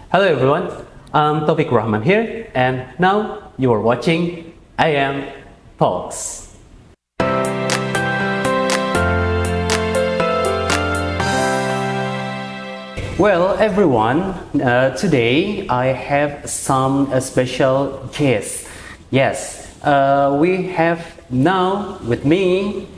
Hello everyone, I'm Taufiq Rahman here, and now you are watching I Am Talks. Well, everyone, today I have some special guests. Yes, we have now with me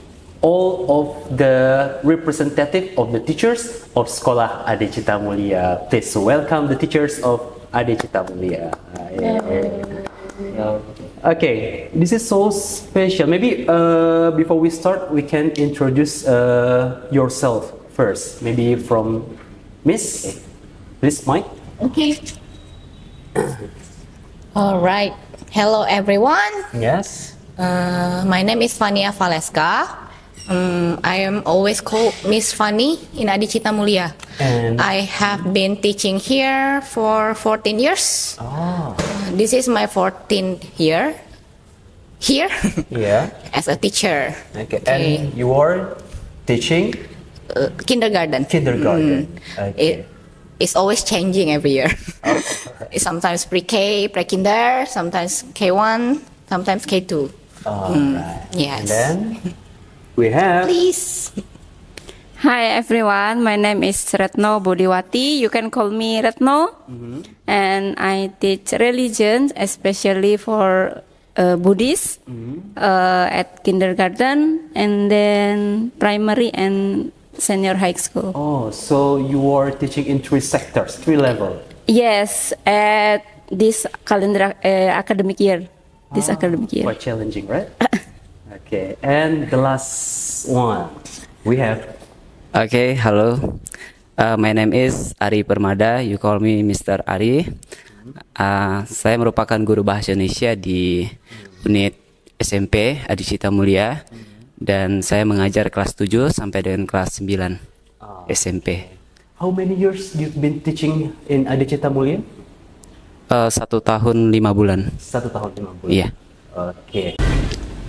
all of the representative of the teachers of Sekolah Ade Cita Mulia. Please welcome the teachers of Ade Cita Mulia. Okay, this is so special. Maybe before we start, we can introduce yourself first. Maybe from Miss, please, Mike. Okay. All right. Hello, everyone. Yes. My name is Fania Valeska. I am always called Miss Fanny in Ade Cita Mulia. And I have been teaching here for 14 years. oh, This is my 14th year here yeah. as a teacher. Okay. And you are teaching Kindergarten. kindergarten. Okay. It's always changing every year. It's sometimes pre-K, pre-kinder, sometimes K1, sometimes K2. Alright. Yes. And then we have Please. Hi everyone, my name is Retno Bodiwati. You can call me Retno. And I teach religion, especially for Buddhist at kindergarten and then primary and senior high school. oh, so you are teaching in three sectors, three level. Yes, at this calendar academic year. This academic year. Quite challenging, right? Okay. And the last one we have. Okay, hello. My name is Ari Permada. You call me Mr. Ari. Saya merupakan guru bahasa Indonesia di unit SMP Ade Cita Mulia dan saya mengajar kelas 7 sampai dengan kelas 9 SMP. How many years you've been teaching in Ade Cita Mulia? 1 tahun 5 bulan. 1 tahun 5 bulan. Iya. Okay.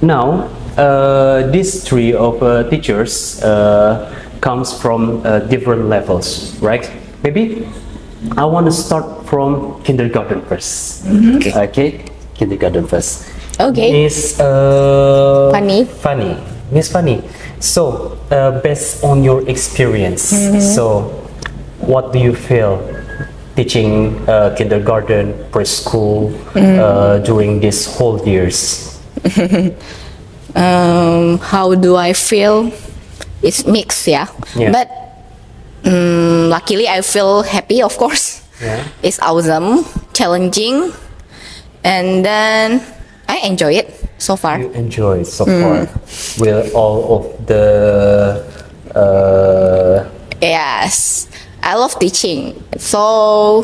Now, these three of teachers comes from different levels, right? Maybe I want to start from kindergarten first. Okay, kindergarten first. Okay. Miss Fanny. Miss Fanny. So, based on your experience, so what do you feel teaching kindergarten, preschool during these whole years? How do I feel? It's mixed, yeah. But luckily, I feel happy, of course. Yeah. It's awesome, challenging, and then I enjoy it so far. You enjoy so far with all of the Yes, I love teaching, so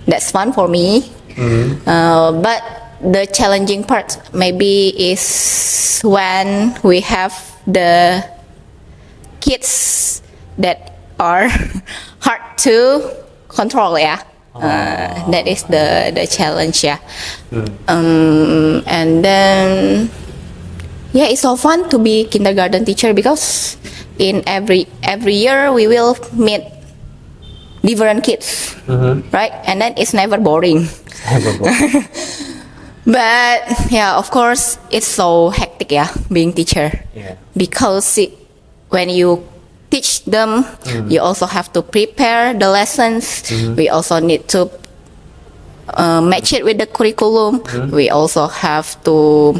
that's fun for me. But the challenging part maybe is when we have the kids that are hard to control, yeah. That is the challenge, yeah. And then yeah, it's so fun to be kindergarten teacher because in every year we will meet different kids, right? And then it's never boring. But yeah, of course, it's so hectic, yeah, being teacher. Yeah. Because when you teach them, you also have to prepare the lessons. We also need to match it with the curriculum. We also have to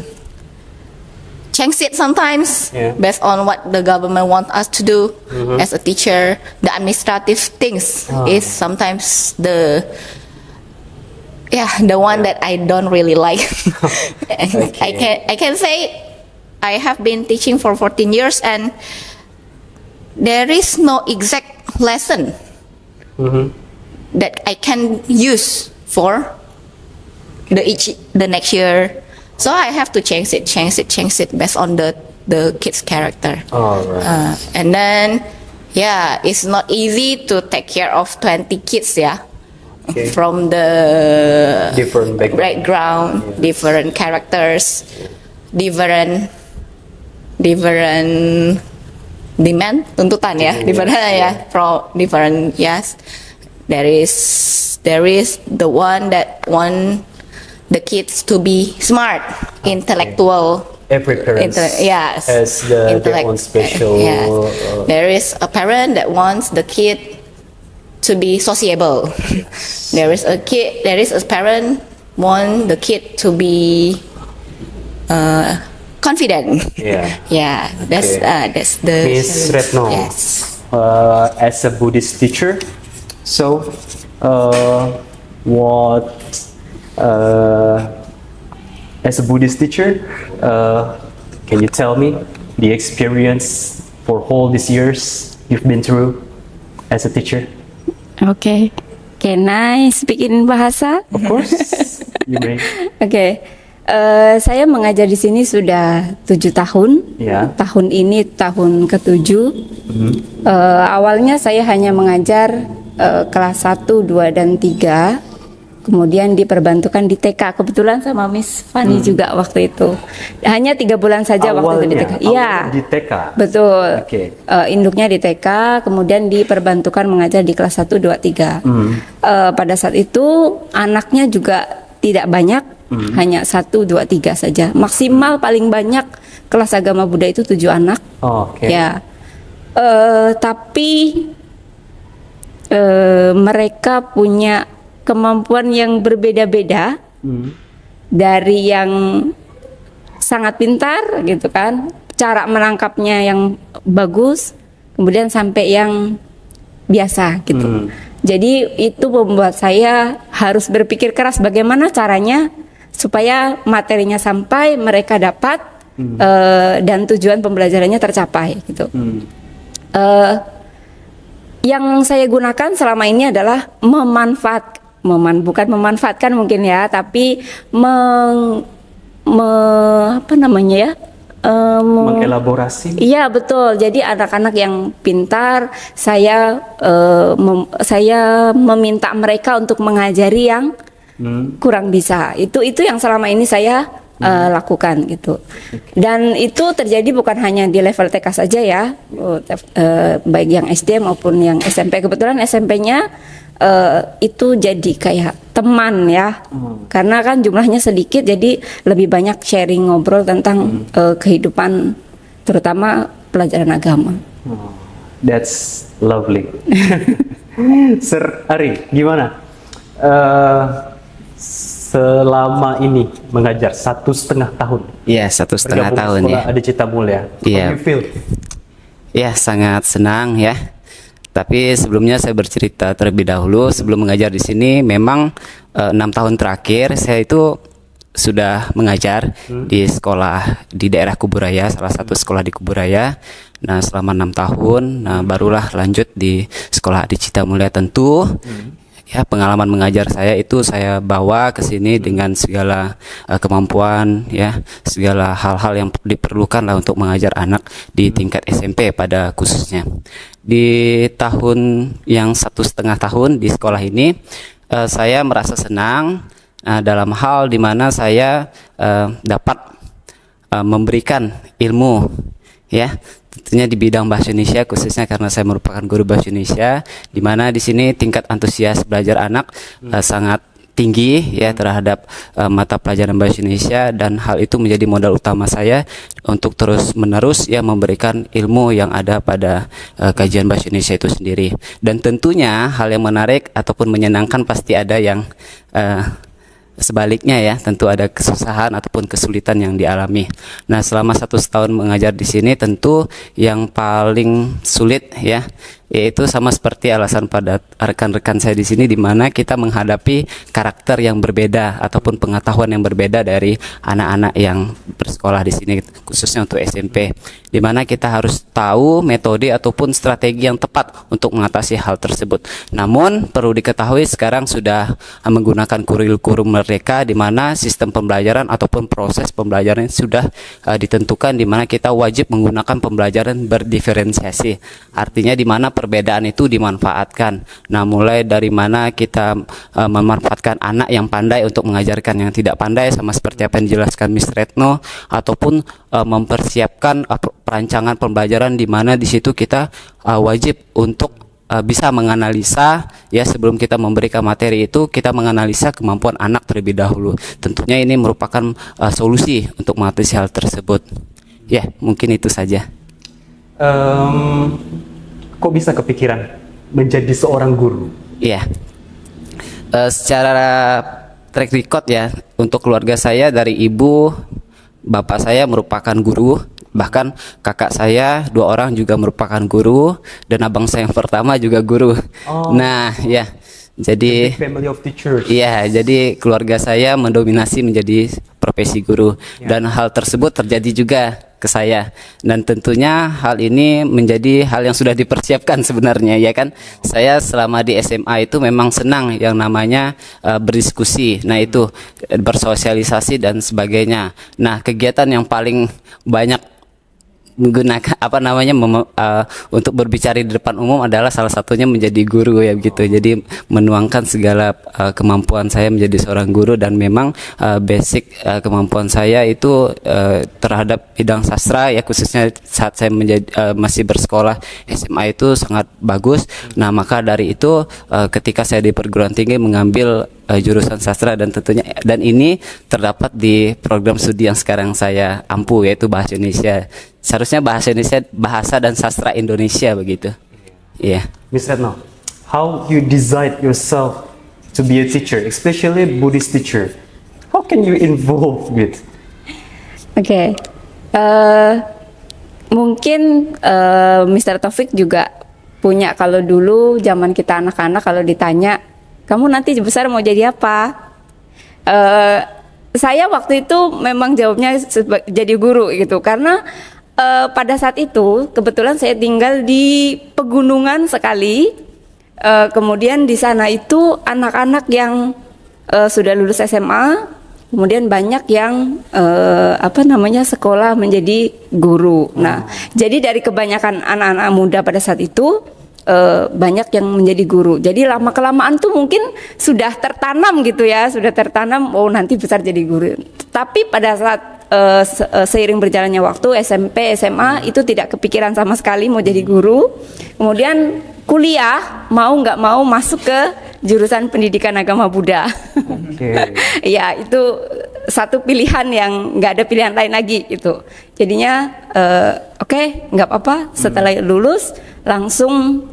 change it sometimes based on what the government wants us to do as a teacher. The administrative things is sometimes the one that I don't really like. I can say I have been teaching for 14 years and there is no exact lesson that I can use for the next year. So I have to change it based on the kid's character. All right. And then yeah, it's not easy to take care of 20 kids, yeah. Okay. From the Different background, different characters, different demand, tuntutan ya, different ya, from different, yes, there is the one that want the kids to be smart, intellectual. Every parent Yes. has their own special. Yes. There is a parent that wants the kid to be sociable. There is a parent want the kid to be confident. Yeah. Yeah, that's the Miss Retno, Yes. as a Buddhist teacher, so what as a Buddhist teacher, can you tell me the experience for all these years you've been through as a teacher? Okay. Can I speak in bahasa? Of course, you may. Oke. Saya mengajar di sini sudah 7 tahun. Ya. Tahun ini tahun ke-7. Awalnya saya hanya mengajar kelas 1, 2, dan 3. Kemudian diperbantukan di TK, kebetulan sama Miss Fanny juga waktu itu. Hanya 3 bulan saja waktu itu di TK. Iya, di TK. betul. Oke. Induknya di TK, kemudian diperbantukan mengajar di kelas 1, 2, 3. Pada saat itu anaknya juga tidak banyak, hanya 1, 2, 3 saja. Maksimal paling banyak kelas agama Buddha itu 7 anak. Oke. Ya, tapi mereka punya kemampuan yang berbeda-beda, dari yang sangat pintar gitu kan, cara menangkapnya yang bagus, kemudian sampai yang biasa gitu. Jadi itu membuat saya harus berpikir keras bagaimana caranya supaya materinya sampai, mereka dapat, dan tujuan pembelajarannya tercapai gitu. Yang saya gunakan selama ini adalah bukan memanfaatkan mungkin ya, tapi apa namanya ya? Mengelaborasi. Iya betul. Jadi anak-anak yang pintar, saya meminta mereka untuk mengajari yang kurang bisa. Itu yang selama ini saya lakukan gitu. Dan itu terjadi bukan hanya di level TK saja ya, baik yang SD maupun yang SMP. Kebetulan SMP-nya itu jadi kayak teman ya, karena kan jumlahnya sedikit, jadi lebih banyak sharing, ngobrol tentang kehidupan, terutama pelajaran agama. That's lovely. Sir Ari, gimana? Selama ini mengajar 1,5 tahun. Iya, 1,5 bergabung tahun di ya. Sekolah Adicita Mulia. Iya. How do you feel? Ya, sangat senang ya. Tapi sebelumnya saya bercerita terlebih dahulu, sebelum mengajar di sini memang 6 tahun terakhir saya itu sudah mengajar di sekolah di daerah Kuburaya, salah satu sekolah di Kuburaya. Nah, selama 6 tahun, barulah lanjut di sekolah Adicita Mulia. Tentu ya, pengalaman mengajar saya itu saya bawa ke sini dengan segala kemampuan ya, segala hal-hal yang diperlukan lah untuk mengajar anak di tingkat SMP pada khususnya. Di tahun yang 1,5 tahun di sekolah ini, saya merasa senang dalam hal dimana saya dapat memberikan ilmu ya, tentunya di bidang bahasa Indonesia, khususnya karena saya merupakan guru bahasa Indonesia, di mana di sini tingkat antusias belajar anak sangat tinggi ya terhadap mata pelajaran bahasa Indonesia, dan hal itu menjadi modal utama saya untuk terus menerus ya memberikan ilmu yang ada pada kajian bahasa Indonesia itu sendiri. Dan tentunya hal yang menarik ataupun menyenangkan pasti ada yang sebaliknya ya, tentu ada kesusahan ataupun kesulitan yang dialami. Nah, selama 1 tahun mengajar di sini, tentu yang paling sulit ya, yaitu sama seperti alasan pada rekan-rekan saya di sini, di mana kita menghadapi karakter yang berbeda ataupun pengetahuan yang berbeda dari anak-anak yang bersekolah di sini, khususnya untuk SMP, di mana kita harus tahu metode ataupun strategi yang tepat untuk mengatasi hal tersebut. Namun perlu diketahui sekarang sudah menggunakan kurikulum mereka, di mana sistem pembelajaran ataupun proses pembelajaran sudah ditentukan, di mana kita wajib menggunakan pembelajaran berdiferensiasi. Artinya di mana perbedaan itu dimanfaatkan. Nah, mulai dari mana kita memanfaatkan anak yang pandai untuk mengajarkan yang tidak pandai, sama seperti apa yang dijelaskan Miss Retno, ataupun mempersiapkan perancangan pembelajaran, di mana di situ kita wajib untuk bisa menganalisa ya sebelum kita memberikan materi itu kita menganalisa kemampuan anak terlebih dahulu. Tentunya ini merupakan solusi untuk mengatasi hal tersebut. Ya, mungkin itu saja. Kok bisa kepikiran menjadi seorang guru? Iya. Secara track record ya, untuk keluarga saya dari ibu, bapak saya merupakan guru, bahkan kakak saya 2 orang juga merupakan guru, dan abang saya yang pertama juga guru. Nah, ya. Jadi Family of teachers. iya, jadi keluarga saya mendominasi menjadi profesi guru dan hal tersebut terjadi juga ke saya, dan tentunya hal ini menjadi hal yang sudah dipersiapkan sebenarnya ya kan. Saya selama di SMA itu memang senang yang namanya berdiskusi, nah itu bersosialisasi dan sebagainya. Nah, kegiatan yang paling banyak menggunakan untuk berbicara di depan umum adalah salah satunya menjadi guru ya begitu. Jadi menuangkan segala kemampuan saya menjadi seorang guru, dan memang basic kemampuan saya itu terhadap bidang sastra ya, khususnya saat saya masih bersekolah SMA itu sangat bagus. Nah, maka dari itu ketika saya di perguruan tinggi mengambil jurusan sastra, dan tentunya ini terdapat di program studi yang sekarang saya ampu, yaitu bahasa Indonesia. Seharusnya bahasa Indonesia, bahasa dan sastra Indonesia begitu. Iya. Miss Retno, how you decide yourself to be a teacher, especially Buddhist teacher? How can you involve with? Oke. Mungkin Mr. Taufik juga punya, kalau dulu zaman kita anak-anak kalau ditanya, kamu nanti besar mau jadi apa? Saya waktu itu memang jawabnya jadi guru gitu, karena pada saat itu kebetulan saya tinggal di pegunungan sekali. Kemudian di sana itu anak-anak yang sudah lulus SMA, kemudian banyak yang sekolah menjadi guru. Nah, jadi dari kebanyakan anak-anak muda pada saat itu banyak yang menjadi guru. Jadi lama kelamaan tuh mungkin sudah tertanam gitu ya, sudah tertanam nanti besar jadi guru. Tapi pada saat seiring berjalannya waktu SMP, SMA itu tidak kepikiran sama sekali mau jadi guru. Kemudian kuliah mau nggak mau masuk ke jurusan pendidikan agama Buddha. Ya, itu satu pilihan yang nggak ada pilihan lain lagi gitu. Jadinya oke, nggak apa-apa. Setelah lulus langsung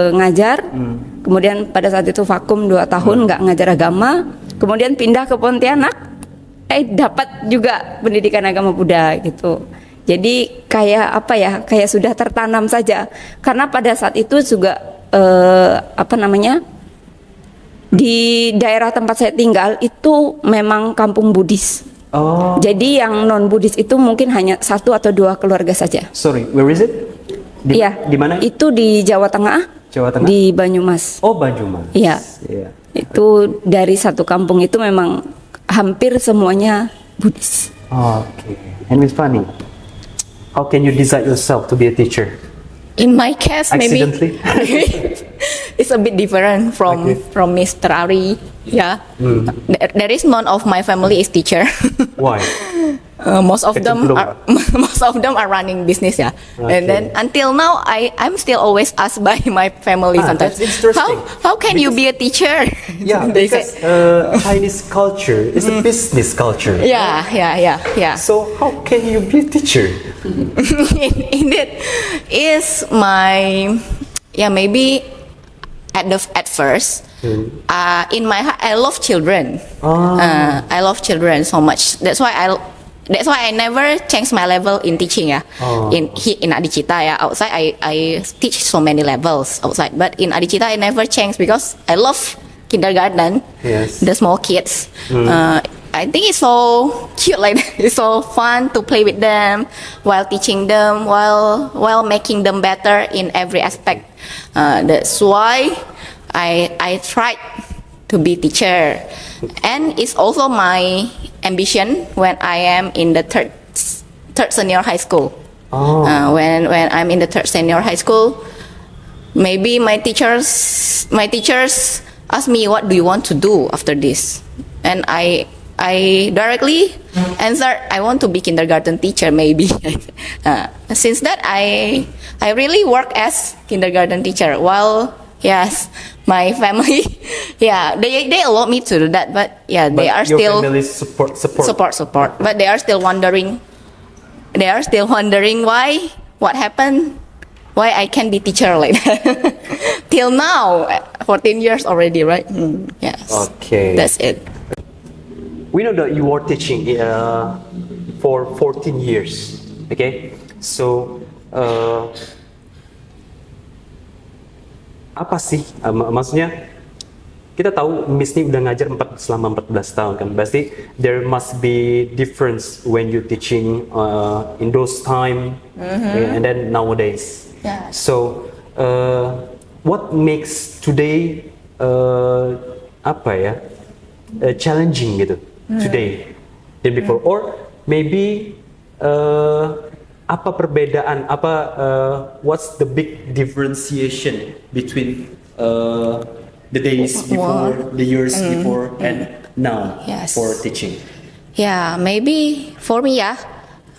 ngajar. Kemudian pada saat itu vakum 2 tahun nggak ngajar agama. Kemudian pindah ke Pontianak. Dapat juga pendidikan agama Buddha gitu. Jadi kayak sudah tertanam saja. Karena pada saat itu juga di daerah tempat saya tinggal itu memang kampung Buddhis. Jadi yang non Buddhis itu mungkin hanya 1 atau 2 keluarga saja. Sorry, where is it? Di mana? Itu di Jawa Tengah. Jawa Tengah. Di Banyumas. Oh, Banyumas. Iya. Itu dari satu kampung itu memang hampir semuanya Buddhis. Okay. And Miss Fanny, how can you decide yourself to be a teacher? In my case, maybe Accidentally? it's a bit different from Mr. Ari. Yeah, there is none of my family is teacher. Why? Most of them Kecemplung, are most of them are running business. Yeah, and then until now, I'm still always asked by my family sometimes. That's interesting. How can you be a teacher? Yeah, They say. because Chinese culture is a business culture. Yeah. So how can you be a teacher? Indeed, is my maybe at first. In my heart, I love children. I love children so much. That's why I never change my level in teaching. In Adicita, outside I teach so many levels outside, but in Adicita I never change because I love kindergarten. Yes. The small kids. I think it's so cute, like it's so fun to play with them while teaching them, while making them better in every aspect. That's why I tried to be teacher, and it's also my ambition when I am in the third senior high school. When I'm in the third senior high school, maybe my teachers ask me, what do you want to do after this, and I directly answered, I want to be kindergarten teacher maybe. Since that I really work as kindergarten teacher while Yes, my family. Yeah, they allow me to do that, but yeah, they But are your still family support. support. But they are still wondering. They are still wondering why, what happened, why I can be teacher like that. Till now, 14 years already, right? Yes. Okay. That's it. We know that you are teaching for 14 years. Okay, so apa sih maksudnya? Kita tahu Miss ini udah ngajar selama 14 tahun kan. Pasti there must be difference when you teaching in those time and then nowadays. Yeah. So what makes today challenging gitu today than before, or maybe apa perbedaan, what's the big differentiation between the days before, the years before, and now Yes. for teaching? Yeah, maybe for me, yeah,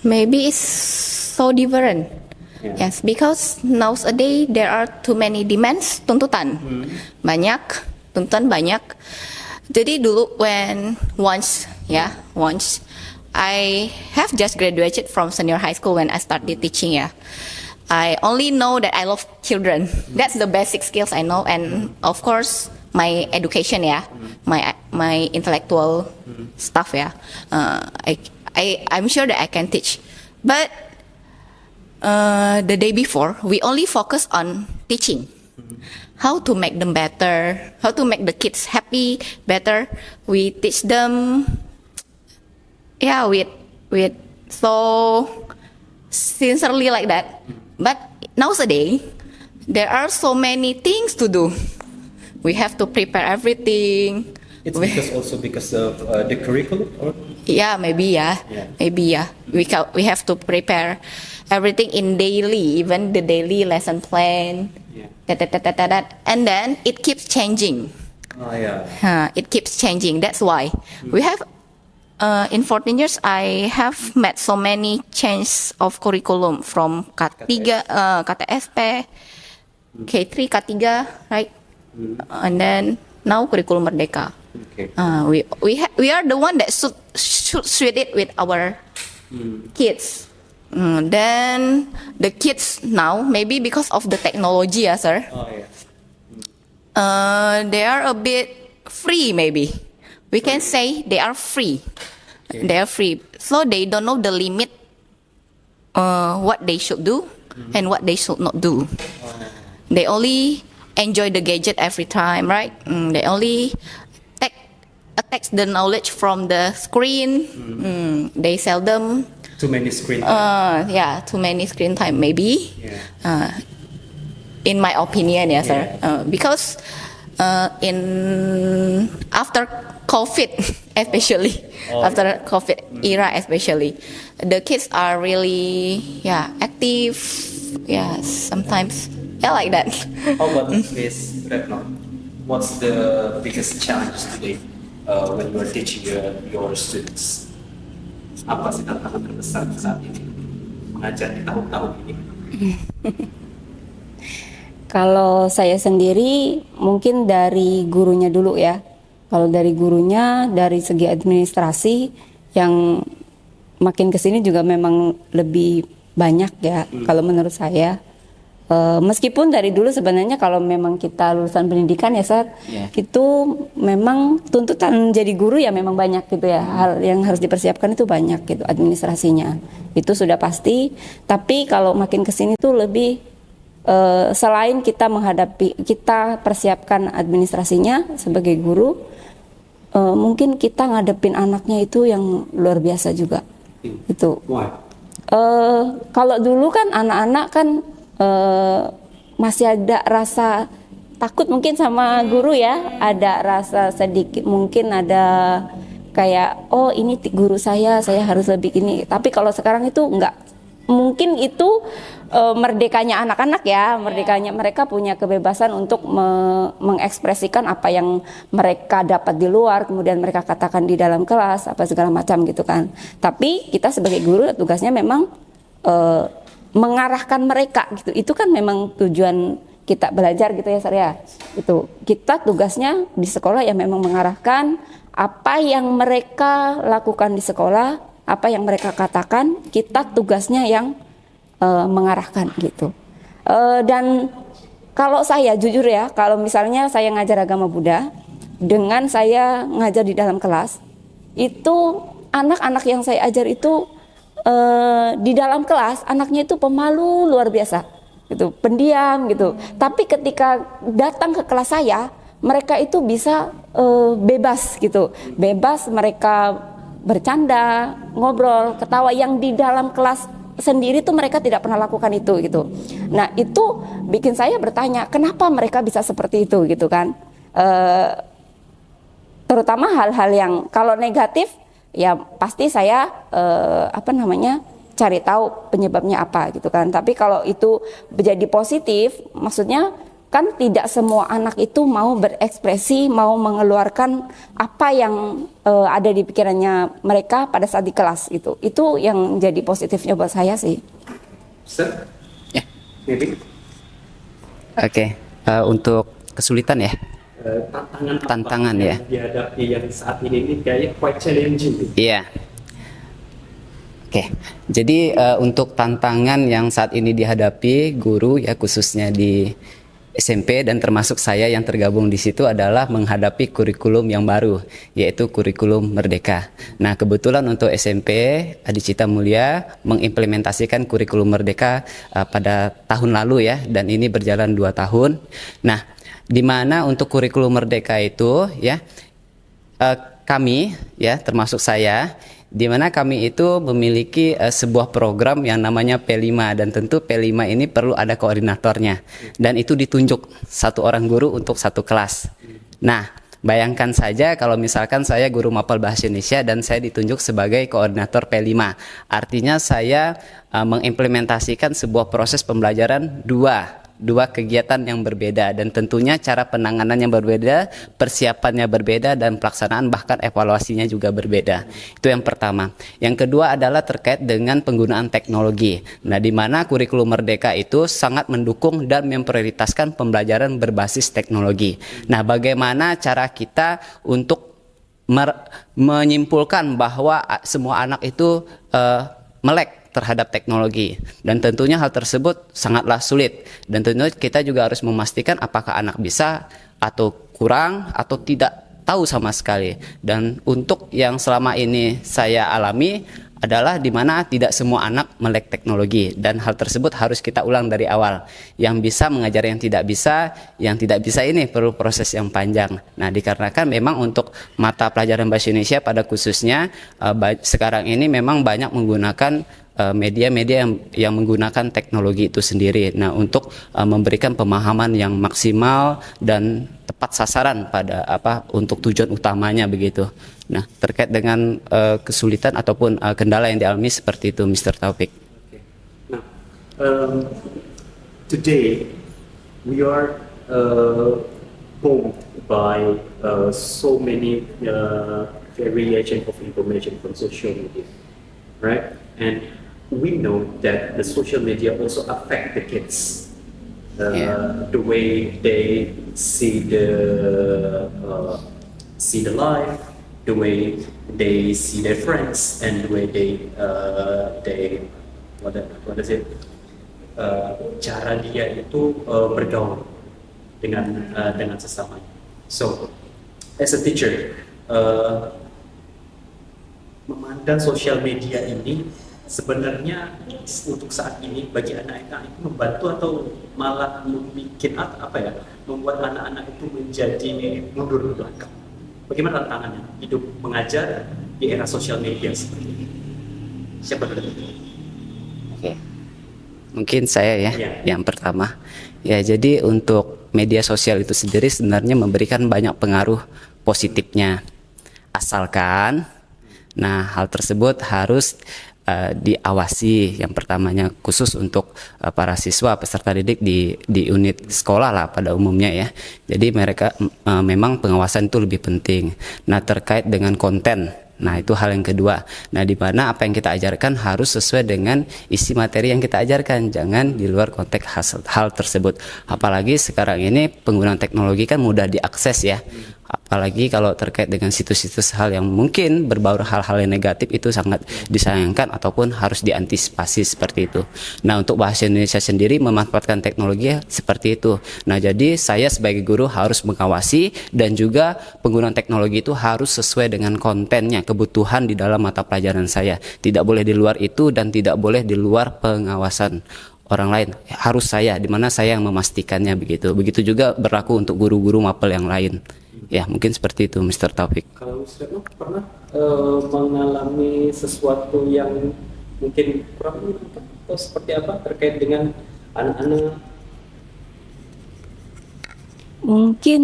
maybe it's so different. Yeah. Yes, because nowadays there are too many demands, tuntutan banyak, tuntutan banyak. Jadi dulu once I have just graduated from senior high school when I started teaching, yeah. I only know that I love children. That's the basic skills I know, and of course my education, yeah, my intellectual stuff, yeah. I'm sure that I can teach, but the day before we only focus on teaching, how to make them better, how to make the kids happy better. We teach them, yeah, with so sincerely like that. But nowadays, there are so many things to do. We have to prepare everything. It's because of the curriculum, or Yeah, maybe, yeah. Yeah. Maybe, yeah. We have to prepare everything in daily, even the daily lesson plan. Yeah. That. And then it keeps changing. oh yeah. It keeps changing. That's why we have. In 14 years, I have met so many changes of curriculum from K3, KTSP, K3, K3, right? And then now curriculum Merdeka. Okay. We are the one that should suit it with our kids. Then the kids now, maybe because of the technology, yeah, sir. Oh yeah. They are a bit free, maybe. We can say they are free. Okay. They are free. So they don't know the limit, what they should do and what they should not do. They only enjoy the gadget every time, right? They only take the knowledge from the screen. They seldom, Too many screen. too many screen time, maybe. Yeah. In my opinion, yes, sir. Because in after COVID, especially after COVID era, especially the kids are really active. Sometimes like that. How about Miss Retno? What's the biggest challenge today when you are teaching your students? Apa sih tantangan terbesar saat ini mengajar di tahun-tahun ini? Kalau saya sendiri mungkin dari gurunya dulu ya. Kalau dari gurunya, dari segi administrasi yang makin kesini juga memang lebih banyak ya. Kalau menurut saya, meskipun dari dulu sebenarnya kalau memang kita lulusan pendidikan ya Sat, itu memang tuntutan jadi guru ya memang banyak gitu ya. Hal yang harus dipersiapkan itu banyak gitu administrasinya. Itu sudah pasti. Tapi kalau makin kesini tuh lebih selain kita persiapkan administrasinya sebagai guru, mungkin kita ngadepin anaknya itu yang luar biasa juga. Itu. Why? Kalau dulu kan anak-anak kan masih ada rasa takut mungkin sama guru ya, ada rasa sedikit mungkin ada kayak ini guru saya harus lebih ini. Tapi kalau sekarang itu enggak. Mungkin itu merdekanya anak-anak ya, merdekanya mereka punya kebebasan untuk mengekspresikan apa yang mereka dapat di luar, kemudian mereka katakan di dalam kelas apa segala macam gitu kan. Tapi kita sebagai guru tugasnya memang mengarahkan mereka gitu. Itu kan memang tujuan kita belajar gitu ya Sar ya. Itu kita tugasnya di sekolah ya memang mengarahkan apa yang mereka lakukan di sekolah, apa yang mereka katakan, kita tugasnya yang mengarahkan gitu. Dan kalau saya jujur ya, kalau misalnya saya ngajar agama Buddha dengan saya ngajar di dalam kelas, itu anak-anak yang saya ajar itu di dalam kelas anaknya itu pemalu luar biasa gitu, pendiam gitu. Tapi ketika datang ke kelas saya, mereka itu bisa bebas gitu, bebas mereka bercanda, ngobrol, ketawa yang di dalam kelas sendiri tuh mereka tidak pernah lakukan itu gitu. Nah itu bikin saya bertanya kenapa mereka bisa seperti itu gitu kan. Terutama hal-hal yang kalau negatif ya pasti saya cari tahu penyebabnya apa gitu kan. Tapi kalau itu menjadi positif, maksudnya kan tidak semua anak itu mau berekspresi, mau mengeluarkan apa yang ada di pikirannya mereka pada saat di kelas gitu. Itu yang jadi positifnya buat saya sih. Sir? Ya. Maybe? Oke, untuk kesulitan ya. Tantangan ya. yang dihadapi yang saat ini kayaknya quite challenging. Iya. Oke, jadi untuk tantangan yang saat ini dihadapi guru ya khususnya di SMP dan termasuk saya yang tergabung di situ adalah menghadapi kurikulum yang baru, yaitu kurikulum Merdeka. Nah kebetulan untuk SMP Adi Cita Mulia mengimplementasikan kurikulum Merdeka pada tahun lalu ya, dan ini berjalan 2 tahun. Nah di mana untuk kurikulum Merdeka itu ya kami ya termasuk saya, di mana kami itu memiliki sebuah program yang namanya P5, dan tentu P5 ini perlu ada koordinatornya, dan itu ditunjuk 1 orang guru untuk 1 kelas. Nah bayangkan saja kalau misalkan saya guru mapel bahasa Indonesia dan saya ditunjuk sebagai koordinator P5, artinya saya mengimplementasikan sebuah proses pembelajaran dua kegiatan yang berbeda, dan tentunya cara penanganannya berbeda, persiapannya berbeda, dan pelaksanaan bahkan evaluasinya juga berbeda. Itu yang pertama. Yang kedua adalah terkait dengan penggunaan teknologi. Nah, di mana kurikulum Merdeka itu sangat mendukung dan memprioritaskan pembelajaran berbasis teknologi. Nah, bagaimana cara kita untuk menyimpulkan bahwa semua anak itu melek terhadap teknologi, dan tentunya hal tersebut sangatlah sulit, dan tentunya kita juga harus memastikan apakah anak bisa atau kurang atau tidak tahu sama sekali. Dan untuk yang selama ini saya alami adalah di mana tidak semua anak melek teknologi, dan hal tersebut harus kita ulang dari awal. Yang bisa mengajar yang tidak bisa ini perlu proses yang panjang. Nah, dikarenakan memang untuk mata pelajaran bahasa Indonesia pada khususnya sekarang ini memang banyak menggunakan media-media yang menggunakan teknologi itu sendiri. Nah, untuk memberikan pemahaman yang maksimal dan tepat sasaran pada untuk tujuan utamanya begitu. Nah, terkait dengan kesulitan ataupun kendala yang dialami seperti itu, Mr. Taufik. Nah, today we are bombed by so many variation of information from social media, right? And we know that the social media also affect the kids, the way they see the life, the way they see their friends, and the way they what is it? Cara dia itu bergaul dengan sesamanya. So, as a teacher, memandang sosial media ini sebenarnya untuk saat ini bagi anak-anak itu membantu atau malah membuat anak-anak itu menjadi mundur ke belakang. Bagaimana tantangannya hidup mengajar di era sosial media seperti ini? Siapa dulu? Oke. Mungkin saya ya, yang pertama. Ya, jadi untuk media sosial itu sendiri sebenarnya memberikan banyak pengaruh positifnya. Asalkan hal tersebut harus diawasi, yang pertamanya khusus untuk para siswa peserta didik di unit sekolah lah pada umumnya ya. Jadi mereka memang pengawasan itu lebih penting. Nah, terkait dengan konten Nah, itu hal yang kedua. Nah, di mana apa yang kita ajarkan harus sesuai dengan isi materi yang kita ajarkan, jangan di luar konteks hal tersebut. Apalagi sekarang ini penggunaan teknologi kan mudah diakses ya. Apalagi kalau terkait dengan situs-situs hal yang mungkin berbau hal-hal yang negatif, itu sangat disayangkan ataupun harus diantisipasi seperti itu. Nah, untuk Bahasa Indonesia sendiri memanfaatkan teknologi seperti itu. Nah, jadi saya sebagai guru harus mengawasi, dan juga penggunaan teknologi itu harus sesuai dengan kontennya, kebutuhan di dalam mata pelajaran saya. Tidak boleh di luar itu dan tidak boleh di luar pengawasan orang lain. Harus saya, di mana saya yang memastikannya begitu. Begitu juga berlaku untuk guru-guru mapel yang lain. Ya, mungkin seperti itu, Mr. Taufik. Kalau Mr. Retno pernah mengalami sesuatu yang mungkin kurang menyenangkan atau seperti apa terkait dengan anak-anak? Mungkin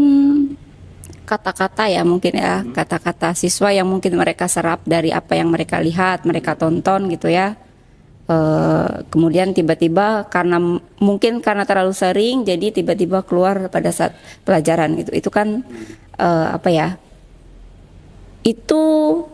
kata-kata ya, mungkin ya, kata-kata siswa yang mungkin mereka serap dari apa yang mereka lihat, mereka tonton gitu ya. Kemudian tiba-tiba mungkin karena terlalu sering, jadi tiba-tiba keluar pada saat pelajaran gitu. Itu kan apa ya? Itu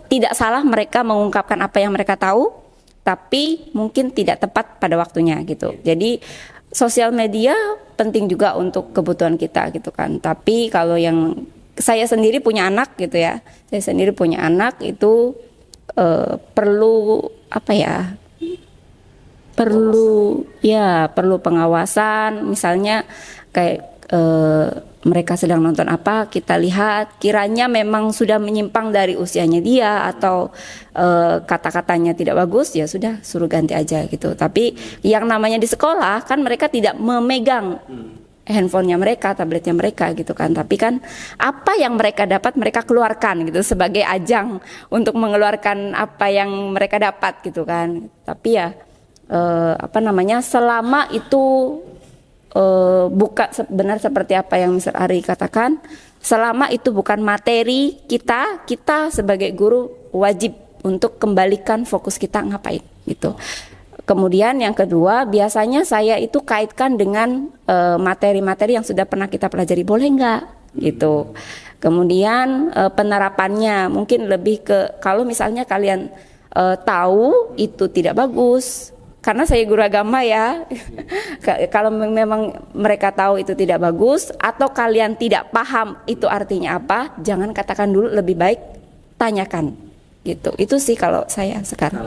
tidak salah mereka mengungkapkan apa yang mereka tahu, tapi mungkin tidak tepat pada waktunya gitu. Jadi sosial media penting juga untuk kebutuhan kita gitu kan. Tapi kalau yang saya sendiri punya anak gitu ya, saya sendiri punya anak itu perlu apa ya? Perlu pengawasan. Misalnya kayak mereka sedang nonton apa, kita lihat kiranya memang sudah menyimpang dari usianya dia atau kata-katanya tidak bagus, ya sudah suruh ganti aja gitu. Tapi yang namanya di sekolah kan mereka tidak memegang handphonenya mereka, tabletnya mereka gitu kan. Tapi kan apa yang mereka dapat mereka keluarkan gitu sebagai ajang untuk mengeluarkan apa yang mereka dapat gitu kan. Tapi ya selama itu benar seperti apa yang Mr. Ari katakan, selama itu bukan materi kita sebagai guru wajib untuk kembalikan fokus kita ngapain gitu. Kemudian yang kedua, biasanya saya itu kaitkan dengan materi-materi yang sudah pernah kita pelajari, boleh nggak gitu. Kemudian penerapannya mungkin lebih ke kalau misalnya kalian tahu itu tidak bagus. Karena saya guru agama ya, kalau memang mereka tahu itu tidak bagus atau kalian tidak paham itu artinya apa, jangan katakan dulu, lebih baik tanyakan gitu. Itu sih kalau saya sekarang.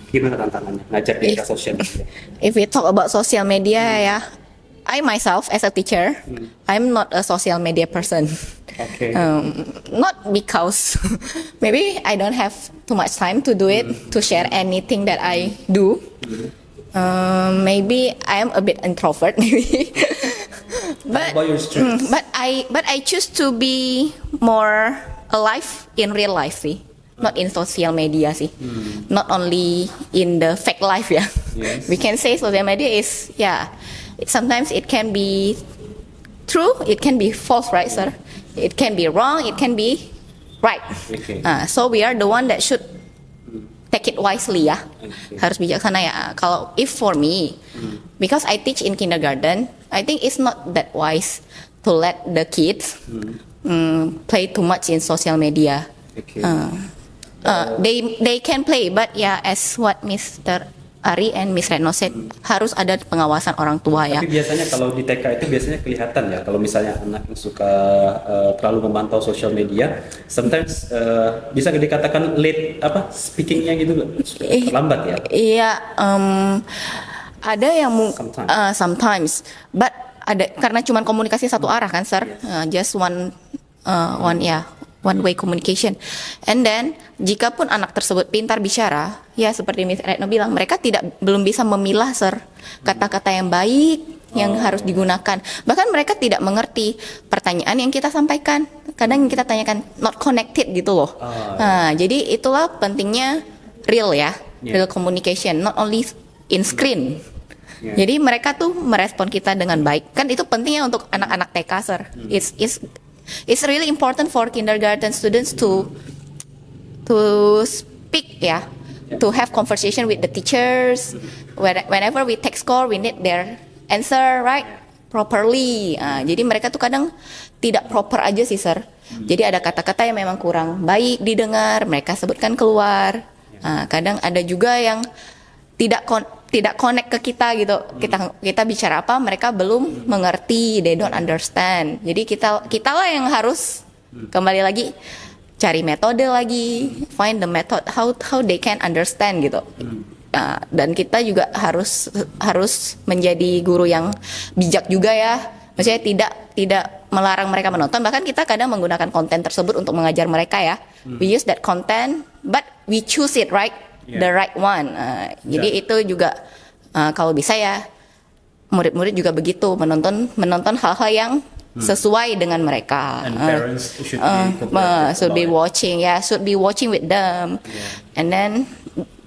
Gimana tantangannya ngajak dia ke sosial media? If we talk about social media ya, I myself as a teacher, I'm not a social media person. Okay. Not because maybe I don't have too much time to do it, to share anything that I do. Maybe I am a bit introvert maybe. But about your strengths? but I choose to be more alive in real life sih. Not in social media sih. Not only in the fake life ya. Yes. We can say social media is sometimes it can be true, it can be false, right, sir? It can be wrong, it can be right. Okay. So we are the one that should take it wisely ya. Okay. Harus bijaksana ya. Kalau if for me, because I teach in kindergarten, I think it's not that wise to let the kids play too much in social media. Okay. They can play, but as what Mr. Ari and Miss Retno said, harus ada pengawasan orang tua ya. Tapi biasanya kalau di TK itu biasanya kelihatan ya, kalau misalnya anak yang suka terlalu memantau sosial media, sometimes bisa dikatakan late speakingnya gitu, terlambat ya. Iya, ada yang sometimes, but ada karena cuma komunikasi satu arah kan, sir, just one way communication. And then jika pun anak tersebut pintar bicara, ya seperti Miss Retno bilang, mereka belum bisa memilah, sir, kata-kata yang baik yang harus digunakan. Bahkan mereka tidak mengerti pertanyaan yang kita sampaikan. Kadang yang kita tanyakan not connected gitu loh. Jadi itulah pentingnya real ya, real communication, not only in screen. Jadi mereka tuh merespon kita dengan baik. Kan itu pentingnya untuk anak-anak TK, sir. It's really important for kindergarten students to speak to have conversation with the teachers. Whenever we take score, we need their answer right properly. Jadi mereka tuh kadang tidak proper aja sih sir. Jadi ada kata-kata yang memang kurang baik didengar, mereka sebutkan keluar. Kadang ada juga yang tidak connect ke kita gitu. Kita bicara apa, mereka belum mengerti, they don't understand. Jadi kita lah yang harus kembali lagi cari metode lagi, find the method how they can understand gitu. Dan kita juga harus menjadi guru yang bijak juga ya. Maksudnya tidak melarang mereka menonton, bahkan kita kadang menggunakan konten tersebut untuk mengajar mereka ya. We use that content, but we choose it right, the right one. Jadi itu juga kalau bisa ya murid-murid juga begitu menonton hal-hal yang sesuai dengan mereka. And parents should be should be watching with them, and then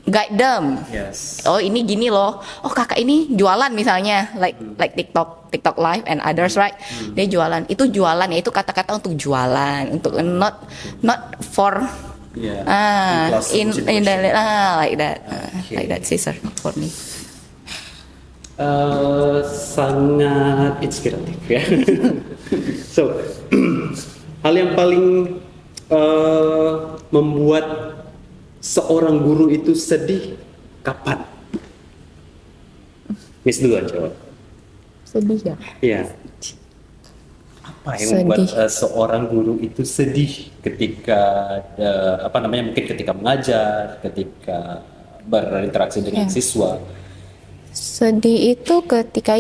guide them. Yes. Oh ini gini loh. Oh kakak ini jualan misalnya, like TikTok live and others, right? Dia jualan. Itu jualan ya, itu kata-kata untuk jualan, untuk not for in the like that, like that sih sir for me. Sangat inspiratif ya. So, hal yang paling membuat seorang guru itu sedih kapan? Miss duluan jawab. Sedih ya? Iya. Apa yang membuat seorang guru itu sedih ketika mungkin ketika mengajar, ketika berinteraksi dengan siswa? Sedih itu ketika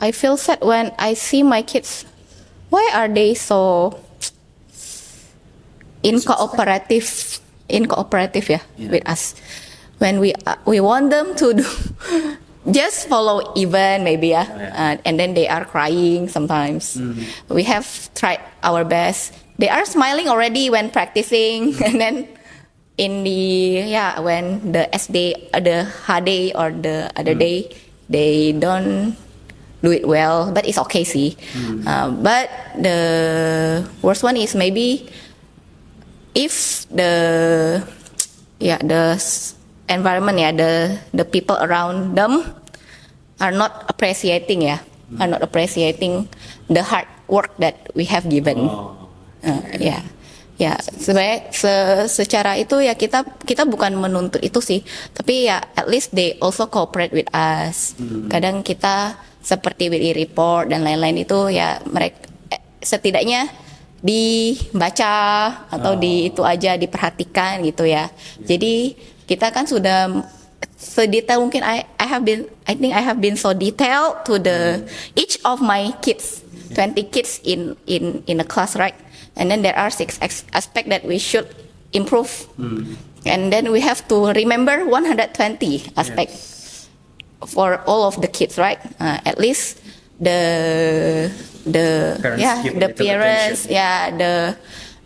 I feel sad when I see my kids. Why are they so incooperative ya with us? When we want them to do just follow event maybe and then they are crying sometimes. We have tried our best. They are smiling already when practicing, and then in when the S day, the H day or the other day, they don't do it well, but it's okay see. But the worst one is maybe if the environment the people around them are not appreciating the hard work that we have given. Sebenarnya secara itu ya kita bukan menuntut itu sih, tapi ya at least they also cooperate with us. Kadang kita seperti WI report dan lain-lain itu ya mereka setidaknya dibaca atau itu aja diperhatikan gitu ya. Jadi kita kan sudah sedetail mungkin. I think I have been so detailed to the each of my kids, 20 kids in a class, right? And then there are 6 aspects that we should improve. And then we have to remember 120 aspects for all of the kids, right? At least the parents,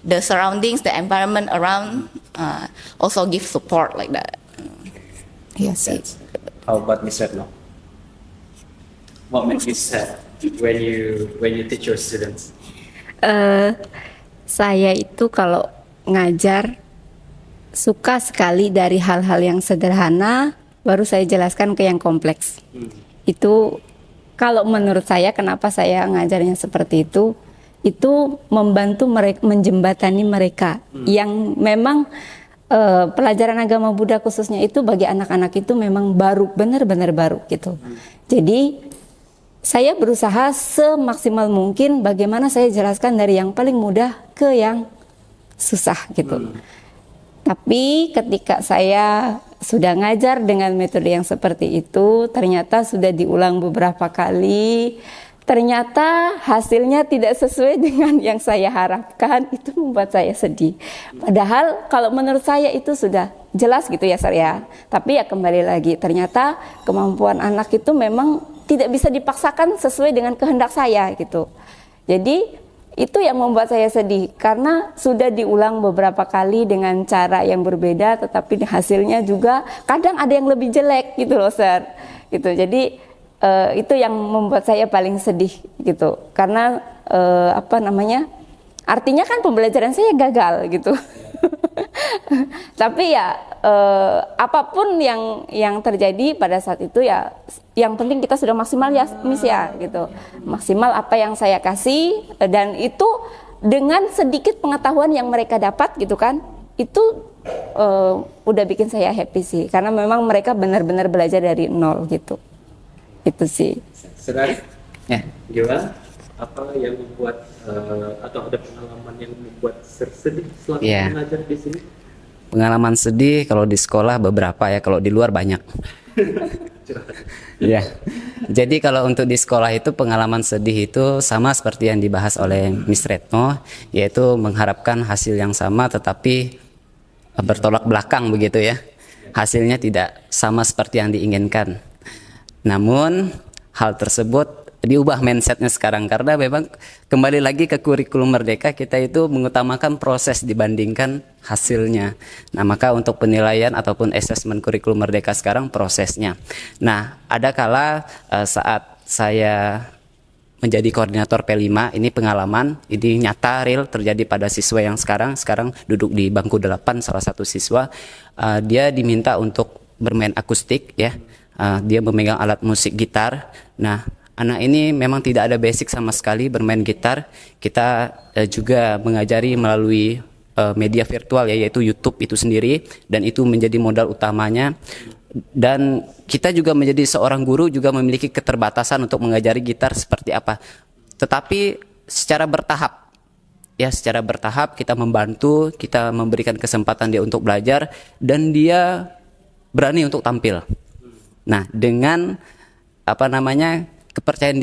the surroundings, the environment around also give support like that. Yes. How about Miss Retno? What makes you sad when you teach your students? Saya itu kalau ngajar suka sekali dari hal-hal yang sederhana baru saya jelaskan ke yang kompleks. Itu kalau menurut saya kenapa saya ngajarnya seperti itu membantu mereka, menjembatani mereka yang memang pelajaran agama Buddha khususnya itu bagi anak-anak itu memang baru, benar-benar baru gitu. Jadi saya berusaha semaksimal mungkin bagaimana saya jelaskan dari yang paling mudah ke yang susah gitu. Tapi ketika saya sudah ngajar dengan metode yang seperti itu, ternyata sudah diulang beberapa kali, ternyata hasilnya tidak sesuai dengan yang saya harapkan, itu membuat saya sedih. Padahal kalau menurut saya itu sudah jelas gitu ya Sir ya. Tapi ya kembali lagi, ternyata kemampuan anak itu memang tidak bisa dipaksakan sesuai dengan kehendak saya gitu. Jadi itu yang membuat saya sedih karena sudah diulang beberapa kali dengan cara yang berbeda, tetapi hasilnya juga kadang ada yang lebih jelek gitu loh Sir. Gitu. Jadi itu yang membuat saya paling sedih gitu. Karena artinya kan pembelajaran saya gagal gitu. Tapi ya apapun yang terjadi pada saat itu ya, yang penting kita sudah maksimal ya Miss ya gitu. Maksimal apa yang saya kasih, dan itu dengan sedikit pengetahuan yang mereka dapat gitu kan, itu udah bikin saya happy sih, karena memang mereka benar-benar belajar dari nol gitu. Itu sih. Sedari, Ya. gimana? Apa yang membuat atau ada pengalaman yang membuat sedih selama Iya. mengajar di sini? Pengalaman sedih kalau di sekolah beberapa ya, kalau di luar banyak. Ya. Jadi kalau untuk di sekolah itu pengalaman sedih itu sama seperti yang dibahas oleh Miss Retno, yaitu mengharapkan hasil yang sama tetapi bertolak belakang begitu ya. Hasilnya tidak sama seperti yang diinginkan. Namun hal tersebut diubah mindsetnya sekarang, karena memang kembali lagi ke kurikulum Merdeka, kita itu mengutamakan proses dibandingkan hasilnya. Nah, maka untuk penilaian ataupun asesmen kurikulum Merdeka sekarang prosesnya. Nah, ada kala saat saya menjadi koordinator P5, ini pengalaman, ini nyata real terjadi pada siswa yang sekarang duduk di bangku 8, salah satu siswa, dia diminta untuk bermain akustik ya. Dia memegang alat musik gitar. Nah, anak ini memang tidak ada basic sama sekali bermain gitar. Kita juga mengajari melalui media virtual ya, yaitu YouTube itu sendiri, dan itu menjadi modal utamanya. Dan kita juga menjadi seorang guru juga memiliki keterbatasan untuk mengajari gitar seperti apa. Tetapi secara bertahap, ya secara bertahap kita membantu, kita memberikan kesempatan dia untuk belajar, dan dia berani untuk tampil. Nah, dengan kepercayaan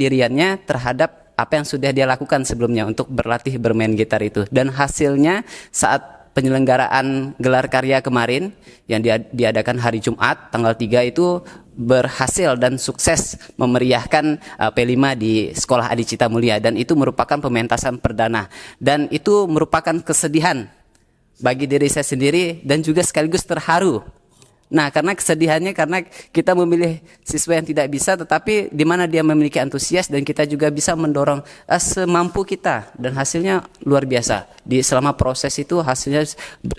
diriannya terhadap apa yang sudah dia lakukan sebelumnya untuk berlatih bermain gitar itu, dan hasilnya saat penyelenggaraan gelar karya kemarin yang diadakan hari Jumat tanggal 3 itu berhasil dan sukses memeriahkan P5 di Sekolah Adi Cita Mulia, dan itu merupakan pementasan perdana, dan itu merupakan kesedihan bagi diri saya sendiri dan juga sekaligus terharu. Nah, karena kesedihannya karena kita memilih siswa yang tidak bisa, tetapi di mana dia memiliki antusias, dan kita juga bisa mendorong semampu kita, dan hasilnya luar biasa. Di selama proses itu hasilnya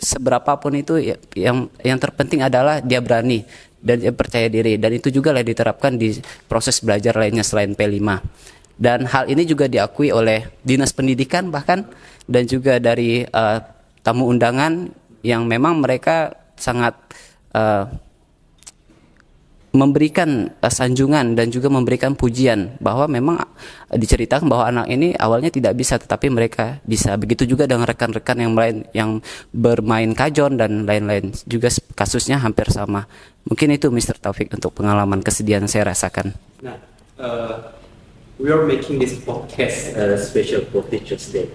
seberapapun itu yang terpenting adalah dia berani dan dia percaya diri, dan itu juga lah diterapkan di proses belajar lainnya selain P5. Dan hal ini juga diakui oleh Dinas Pendidikan bahkan, dan juga dari tamu undangan yang memang mereka sangat memberikan sanjungan dan juga memberikan pujian, bahwa memang diceritakan bahwa anak ini awalnya tidak bisa tetapi mereka bisa. Begitu juga dengan rekan-rekan yang lain yang bermain kajon dan lain-lain, juga kasusnya hampir sama. Mungkin itu Mr. Taufik untuk pengalaman kesedihan saya rasakan. Nah, we are making this podcast special for Teachers Day.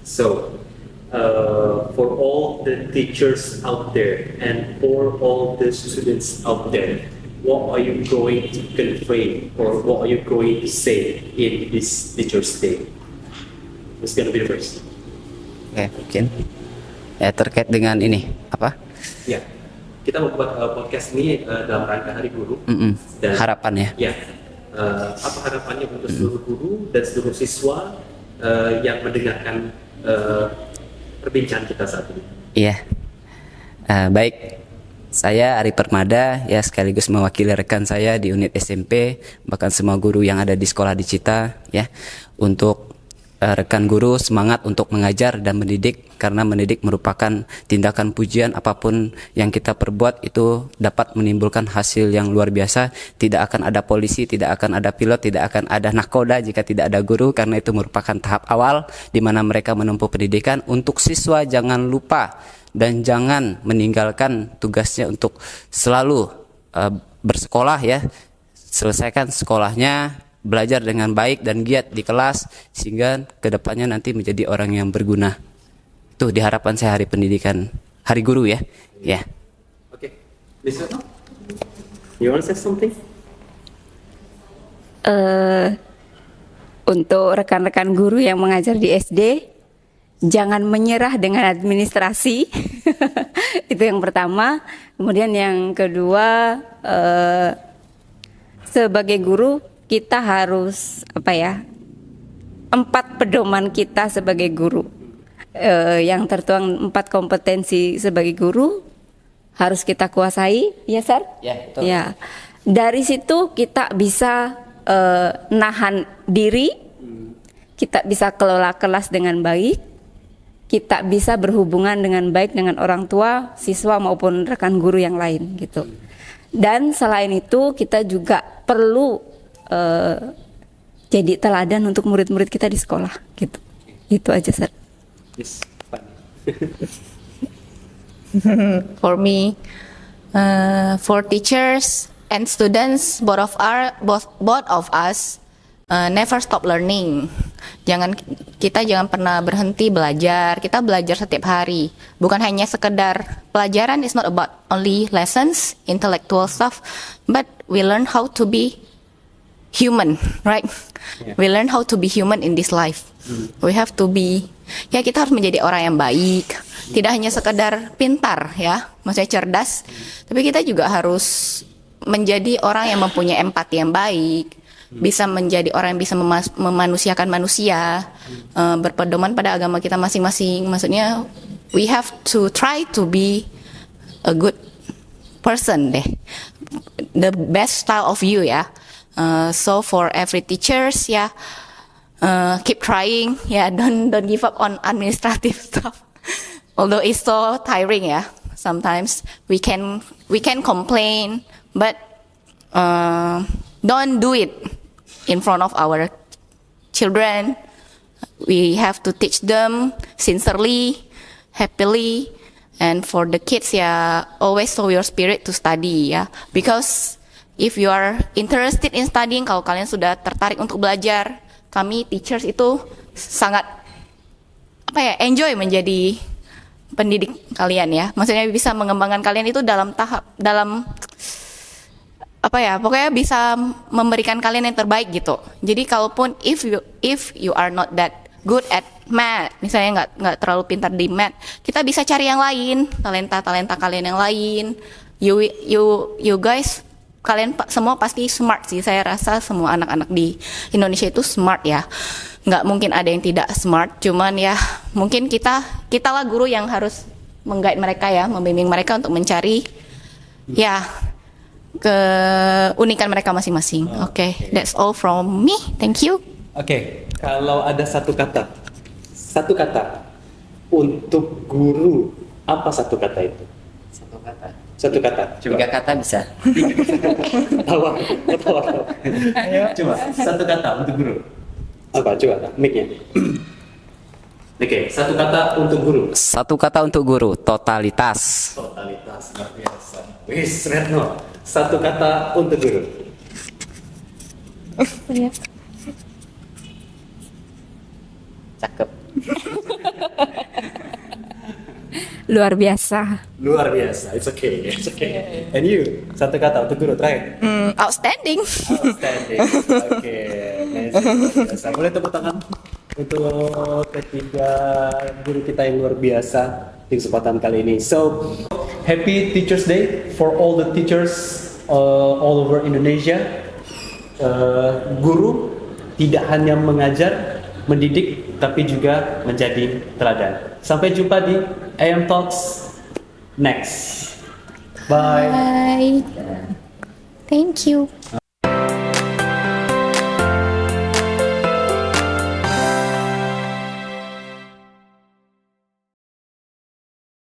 So, for all the teachers out there and for all the students out there, what are you going to convey or what are you going to say in this Teachers Day? Who's gonna be the first? Oke, mungkin ya terkait dengan ini apa? Ya, kita membuat podcast ini dalam rangka Hari Guru. Dan Harapan ya. Ya, apa harapannya untuk seluruh guru dan seluruh siswa yang mendengarkan perbincangan kita saat ini? Iya. Baik. Saya Ari Permada ya, sekaligus mewakili rekan saya di unit SMP, bahkan semua guru yang ada di sekolah di Cita ya, untuk rekan guru semangat untuk mengajar dan mendidik, karena mendidik merupakan tindakan pujian. Apapun yang kita perbuat itu dapat menimbulkan hasil yang luar biasa. Tidak akan ada polisi, tidak akan ada pilot, tidak akan ada nakoda jika tidak ada guru, karena itu merupakan tahap awal di mana mereka menempuh pendidikan. Untuk siswa jangan lupa dan jangan meninggalkan tugasnya untuk selalu bersekolah ya. Selesaikan sekolahnya, belajar dengan baik dan giat di kelas, sehingga kedepannya nanti menjadi orang yang berguna. Itu diharapkan saya Hari Pendidikan, Hari Guru ya. Ya. Oke, Miss Retno, you want to say something? Untuk rekan-rekan guru yang mengajar di SD, jangan menyerah dengan administrasi. Itu yang pertama. Kemudian yang kedua, sebagai guru kita harus 4 pedoman kita sebagai guru. yang tertuang 4 kompetensi sebagai guru harus kita kuasai, ya Sar? Ya, betul. Ya. Dari situ kita bisa nahan diri, kita bisa kelola kelas dengan baik, kita bisa berhubungan dengan baik dengan orang tua, siswa maupun rekan guru yang lain gitu. Dan selain itu kita juga perlu jadi teladan untuk murid-murid kita di sekolah gitu. Itu aja Sar. Yes, fine. For me, for teachers and students, both of us never stop learning. Kita jangan pernah berhenti belajar. Kita belajar setiap hari. Bukan hanya sekedar pelajaran. It's not about only lessons, intellectual stuff, but we learn how to be human, right? Yeah. We learn how to be human in this life. We have to be, ya kita harus menjadi orang yang baik. Tidak hanya sekedar pintar ya, maksudnya cerdas, tapi kita juga harus menjadi orang yang mempunyai empati yang baik, bisa menjadi orang yang bisa memanusiakan manusia, berpedoman pada agama kita masing-masing. Maksudnya we have to try to be a good person deh, the best style of you ya. So for every teachers ya, keep trying ya, don't give up on administrative stuff. Although it's so tiring ya, sometimes we can complain, but don't do it in front of our children. We have to teach them sincerely, happily, and for the kids ya, always show your spirit to study ya. Because if you are interested in studying, kalau kalian sudah tertarik untuk belajar, kami teachers itu sangat enjoy menjadi pendidik kalian ya. Maksudnya bisa mengembangkan kalian itu dalam pokoknya bisa memberikan kalian yang terbaik gitu. Jadi kalaupun if you are not that good at math, misalnya nggak terlalu pintar di math, kita bisa cari yang lain, talenta kalian yang lain. You guys, kalian semua pasti smart sih. Saya rasa semua anak-anak di Indonesia itu smart ya. Nggak mungkin ada yang tidak smart, cuman ya mungkin kita lah guru yang harus meng-guide mereka ya, membimbing mereka untuk mencari ya keunikan mereka masing-masing. Oke, that's all from me. Thank you. Oke, kalau ada satu kata untuk guru, apa satu kata itu? Satu kata. Coba. 3 kata bisa. Tawa. Coba satu kata untuk guru. Apa? Coba mic-nya. Oke, satu kata untuk guru. Satu kata untuk guru, totalitas. Totalitas, luar biasa. Wis, Retno. Satu kata untuk guru. Cakep. Luar biasa. Luar biasa. It's okay. And you, satu kata untuk guru terakhir. Outstanding. Outstanding. Oke. Nice. Boleh tepuk tangan untuk ketiga guru kita yang luar biasa di kesempatan kali ini. So, happy Teachers Day for all the teachers all over Indonesia. Guru tidak hanya mengajar, mendidik, tapi juga menjadi teladan. Sampai jumpa di AM Talks next. Bye. Bye. Thank you.